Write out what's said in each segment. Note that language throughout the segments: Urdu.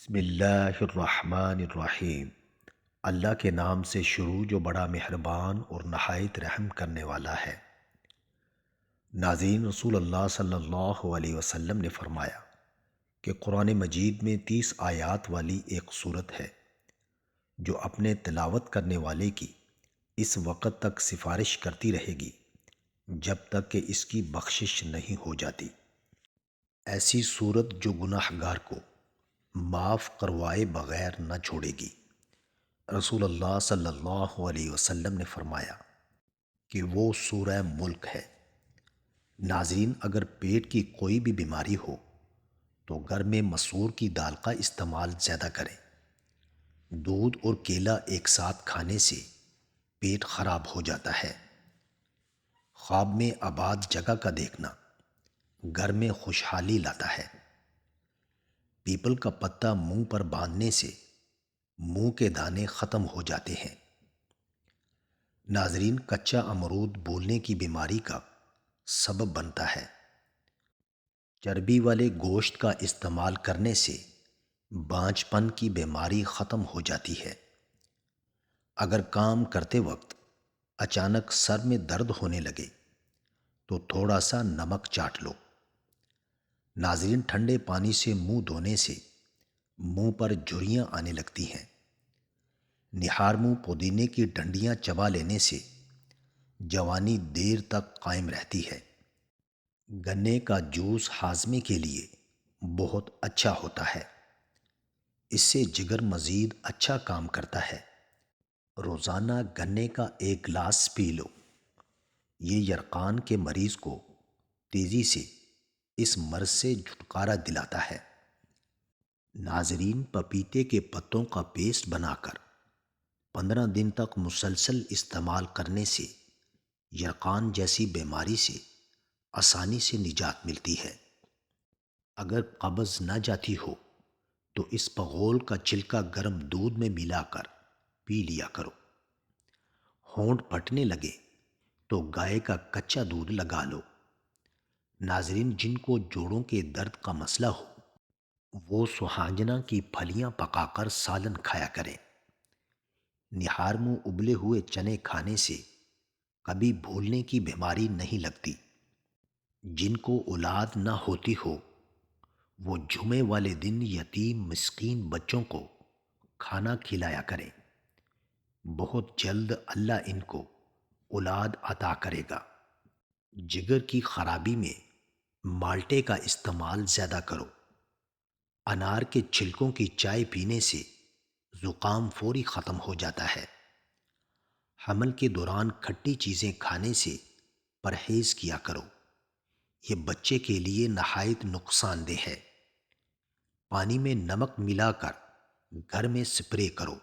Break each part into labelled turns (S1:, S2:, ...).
S1: بسم اللہ الرحمن الرحیم۔ اللہ کے نام سے شروع جو بڑا مہربان اور نہایت رحم کرنے والا ہے۔ ناظرین، رسول اللہ صلی اللہ علیہ وسلم نے فرمایا کہ قرآن مجید میں 30 آیات والی ایک صورت ہے جو اپنے تلاوت کرنے والے کی اس وقت تک سفارش کرتی رہے گی جب تک کہ اس کی بخشش نہیں ہو جاتی۔ ایسی صورت جو گناہ گار کو معاف کروائے بغیر نہ چھوڑے گی۔ رسول اللہ صلی اللہ علیہ وسلم نے فرمایا کہ وہ سورہ ملک ہے۔ ناظرین، اگر پیٹ کی کوئی بھی بیماری ہو تو گھر میں مسور کی دال کا استعمال زیادہ کریں۔ دودھ اور کیلا ایک ساتھ کھانے سے پیٹ خراب ہو جاتا ہے۔ خواب میں آباد جگہ کا دیکھنا گھر میں خوشحالی لاتا ہے۔ پیپل کا پتا منہ پر باندھنے سے منہ کے دانے ختم ہو جاتے ہیں۔ ناظرین، کچا امرود بولنے کی بیماری کا سبب بنتا ہے۔ چربی والے گوشت کا استعمال کرنے سے بانجھ پن کی بیماری ختم ہو جاتی ہے۔ اگر کام کرتے وقت اچانک سر میں درد ہونے لگے تو تھوڑا سا نمک چاٹ لو۔ ناظرین، ٹھنڈے پانی سے منہ دھونے سے منہ پر جھریاں آنے لگتی ہیں۔ نہار منہ پودینے کی ڈنڈیاں چبا لینے سے جوانی دیر تک قائم رہتی ہے۔ گنے کا جوس ہاضمے کے لیے بہت اچھا ہوتا ہے۔ اس سے جگر مزید اچھا کام کرتا ہے۔ روزانہ گنے کا ایک گلاس پی لو۔ یہ یرقان کے مریض کو تیزی سے اس مرض سے چھٹکارا دلاتا ہے۔ ناظرین، پپیتے کے پتوں کا پیسٹ بنا کر 15 دن تک مسلسل استعمال کرنے سے یرقان جیسی بیماری سے آسانی سے نجات ملتی ہے۔ اگر قبض نہ جاتی ہو تو اس پغول کا چھلکا گرم دودھ میں ملا کر پی لیا کرو۔ ہونٹ پھٹنے لگے تو گائے کا کچا دودھ لگا لو۔ ناظرین، جن کو جوڑوں کے درد کا مسئلہ ہو وہ سہانجنا کی پھلیاں پکا کر سالن کھایا کریں۔ نہار منہ ابلے ہوئے چنے کھانے سے کبھی بھولنے کی بیماری نہیں لگتی۔ جن کو اولاد نہ ہوتی ہو وہ جمعے والے دن یتیم مسکین بچوں کو کھانا کھلایا کریں۔ بہت جلد اللہ ان کو اولاد عطا کرے گا۔ جگر کی خرابی میں مالٹے کا استعمال زیادہ کرو۔ انار کے چھلکوں کی چائے پینے سے زکام فوری ختم ہو جاتا ہے۔ حمل کے دوران کھٹی چیزیں کھانے سے پرہیز کیا کرو۔ یہ بچے کے لیے نہایت نقصان دہ ہے۔ پانی میں نمک ملا کر گھر میں سپرے کرو۔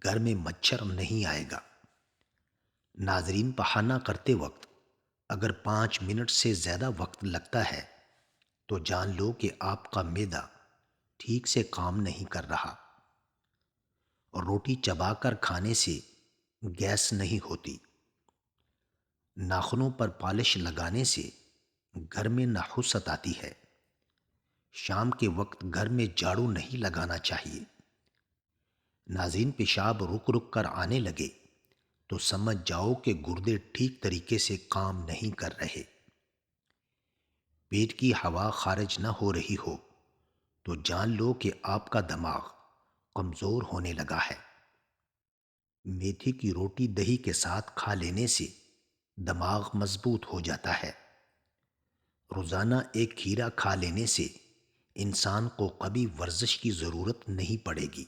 S1: گھر میں مچھر نہیں آئے گا۔ ناظرین، پخانہ کرتے وقت اگر 5 منٹ سے زیادہ وقت لگتا ہے تو جان لو کہ آپ کا معدہ ٹھیک سے کام نہیں کر رہا۔ روٹی چبا کر کھانے سے گیس نہیں ہوتی۔ ناخنوں پر پالش لگانے سے گھر میں نحوست آتی ہے۔ شام کے وقت گھر میں جھاڑو نہیں لگانا چاہیے۔ ناظرین، پیشاب رک رک کر آنے لگے تو سمجھ جاؤ کہ گردے ٹھیک طریقے سے کام نہیں کر رہے۔ پیٹ کی ہوا خارج نہ ہو رہی ہو تو جان لو کہ آپ کا دماغ کمزور ہونے لگا ہے۔ میتھی کی روٹی دہی کے ساتھ کھا لینے سے دماغ مضبوط ہو جاتا ہے۔ روزانہ ایک کھیرا کھا لینے سے انسان کو کبھی ورزش کی ضرورت نہیں پڑے گی۔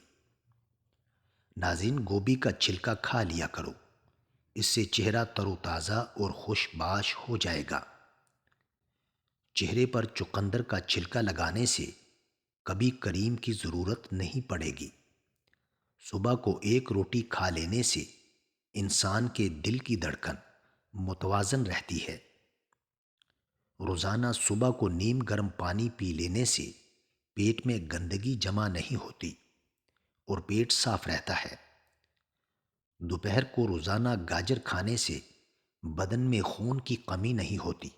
S1: ناظرین، گوبھی کا چھلکا کھا لیا کرو۔ اس سے چہرہ تر و تازہ اور خوش باش ہو جائے گا۔ چہرے پر چقندر کا چھلکا لگانے سے کبھی کریم کی ضرورت نہیں پڑے گی۔ صبح کو ایک روٹی کھا لینے سے انسان کے دل کی دھڑکن متوازن رہتی ہے۔ روزانہ صبح کو نیم گرم پانی پی لینے سے پیٹ میں گندگی جمع نہیں ہوتی اور پیٹ صاف رہتا ہے۔ دوپہر کو روزانہ گاجر کھانے سے بدن میں خون کی کمی نہیں ہوتی۔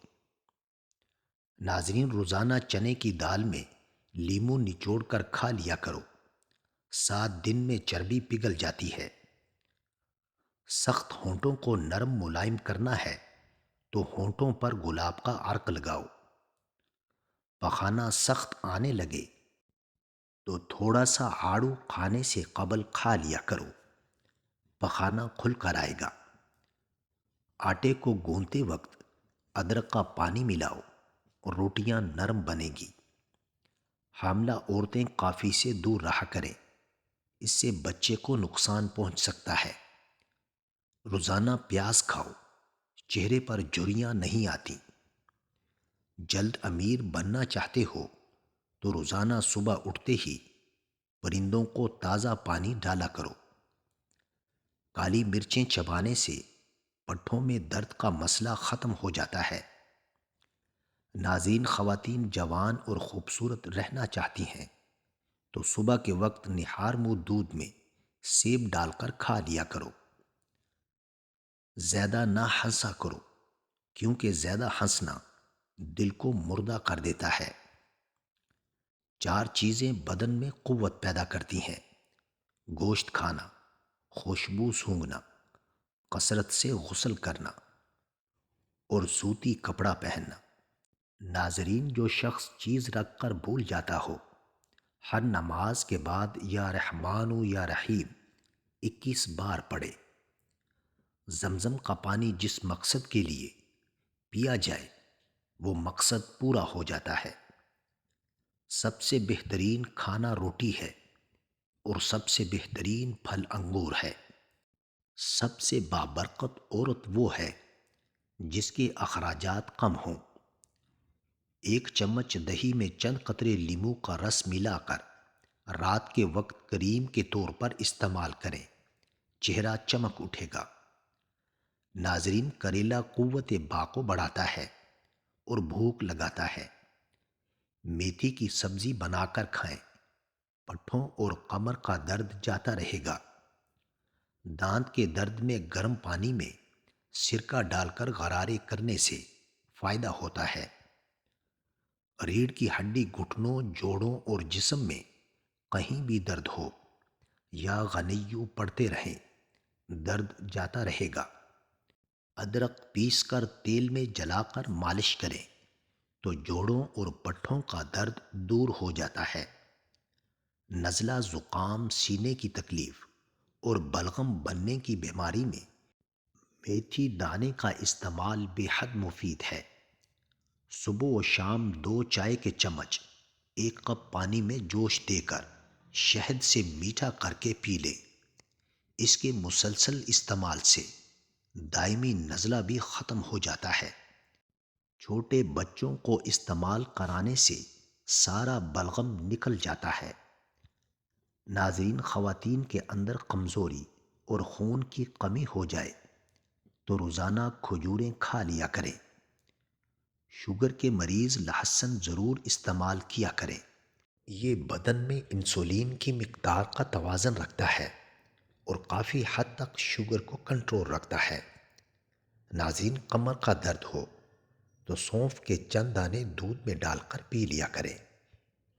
S1: ناظرین، روزانہ چنے کی دال میں لیمو نچوڑ کر کھا لیا کرو، 7 دن میں چربی پگھل جاتی ہے۔ سخت ہونٹوں کو نرم ملائم کرنا ہے تو ہونٹوں پر گلاب کا عرق لگاؤ۔ پخانہ سخت آنے لگے تو تھوڑا سا آڑو کھانے سے قبل کھا لیا کرو، پخانہ کھل کر آئے گا۔ آٹے کو گوندتے وقت ادرک کا پانی ملاؤ اور روٹیاں نرم بنے گی۔ حاملہ عورتیں کافی سے دور رہا کریں، اس سے بچے کو نقصان پہنچ سکتا ہے۔ روزانہ پیاز کھاؤ، چہرے پر جھریاں نہیں آتی۔ جلد امیر بننا چاہتے ہو تو روزانہ صبح اٹھتے ہی پرندوں کو تازہ پانی ڈالا کرو۔ کالی مرچیں چبانے سے پٹھوں میں درد کا مسئلہ ختم ہو جاتا ہے۔ نازنین خواتین جوان اور خوبصورت رہنا چاہتی ہیں تو صبح کے وقت نہار منہ دودھ میں سیب ڈال کر کھا لیا کرو۔ زیادہ نہ ہنسا کرو، کیونکہ زیادہ ہنسنا دل کو مردہ کر دیتا ہے۔ 4 چیزیں بدن میں قوت پیدا کرتی ہیں: گوشت کھانا، خوشبو سونگھنا، کثرت سے غسل کرنا اور سوتی کپڑا پہننا۔ ناظرین، جو شخص چیز رکھ کر بھول جاتا ہو، ہر نماز کے بعد یا رحمان یا رحیم 21 بار پڑھے۔ زمزم کا پانی جس مقصد کے لیے پیا جائے وہ مقصد پورا ہو جاتا ہے۔ سب سے بہترین کھانا روٹی ہے اور سب سے بہترین پھل انگور ہے۔ سب سے بابرکت عورت وہ ہے جس کے اخراجات کم ہوں۔ 1 چمچ دہی میں چند قطرے لیموں کا رس ملا کر رات کے وقت کریم کے طور پر استعمال کریں، چہرہ چمک اٹھے گا۔ ناظرین، کریلا قوت باق بڑھاتا ہے اور بھوک لگاتا ہے۔ میتھی کی سبزی بنا کر کھائیں، پٹھوں اور کمر کا درد جاتا رہے گا۔ دانت کے درد میں گرم پانی میں سرکہ ڈال کر غرارے کرنے سے فائدہ ہوتا ہے۔ ریڑھ کی ہڈی گھٹنوں، جوڑوں اور جسم میں کہیں بھی درد ہو یا غنیو پڑتے رہیں، درد جاتا رہے گا۔ ادرک پیس کر تیل میں جلا کر مالش کریں تو جوڑوں اور پٹھوں کا درد دور ہو جاتا ہے۔ نزلہ، زکام، سینے کی تکلیف اور بلغم بننے کی بیماری میں میتھی دانے کا استعمال بے حد مفید ہے۔ صبح و شام 2 چائے کے چمچ 1 کپ پانی میں جوش دے کر شہد سے میٹھا کر کے پی لیں۔ اس کے مسلسل استعمال سے دائمی نزلہ بھی ختم ہو جاتا ہے۔ چھوٹے بچوں کو استعمال کرانے سے سارا بلغم نکل جاتا ہے۔ ناظرین، خواتین کے اندر کمزوری اور خون کی کمی ہو جائے تو روزانہ کھجوریں کھا لیا کریں۔ شوگر کے مریض لہسن ضرور استعمال کیا کریں، یہ بدن میں انسولین کی مقدار کا توازن رکھتا ہے اور کافی حد تک شوگر کو کنٹرول رکھتا ہے۔ ناظرین، کمر کا درد ہو تو سونف کے چند دانے دودھ میں ڈال کر پی لیا کریں،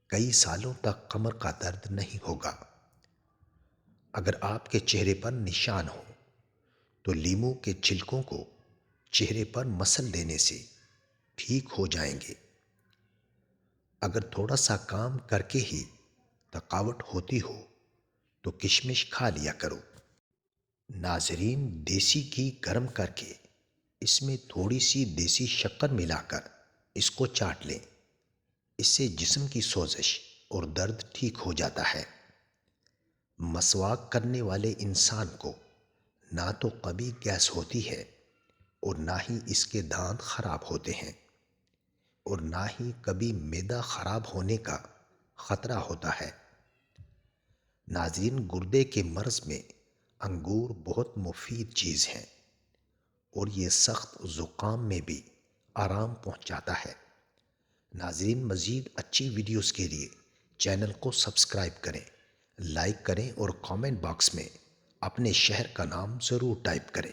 S1: کئی سالوں تک کمر کا درد نہیں ہوگا۔ اگر آپ کے چہرے پر نشان ہو تو لیموں کے چھلکوں کو چہرے پر مسل دینے سے ٹھیک ہو جائیں گے۔ اگر تھوڑا سا کام کر کے ہی تھکاوٹ ہوتی ہو تو کشمش کھا لیا کرو۔ ناظرین، دیسی گھی گرم کر کے اس میں تھوڑی سی دیسی شکر ملا کر اس کو چاٹ لیں، اس سے جسم کی سوزش اور درد ٹھیک ہو جاتا ہے۔ مسواک کرنے والے انسان کو نہ تو کبھی گیس ہوتی ہے اور نہ ہی اس کے دانت خراب ہوتے ہیں اور نہ ہی کبھی معدہ خراب ہونے کا خطرہ ہوتا ہے۔ ناظرین، گردے کے مرض میں انگور بہت مفید چیز ہیں اور یہ سخت زکام میں بھی آرام پہنچاتا ہے۔ ناظرین، مزید اچھی ویڈیوز کے لیے چینل کو سبسکرائب کریں، لائک کریں اور کامنٹ باکس میں اپنے شہر کا نام ضرور ٹائپ کریں۔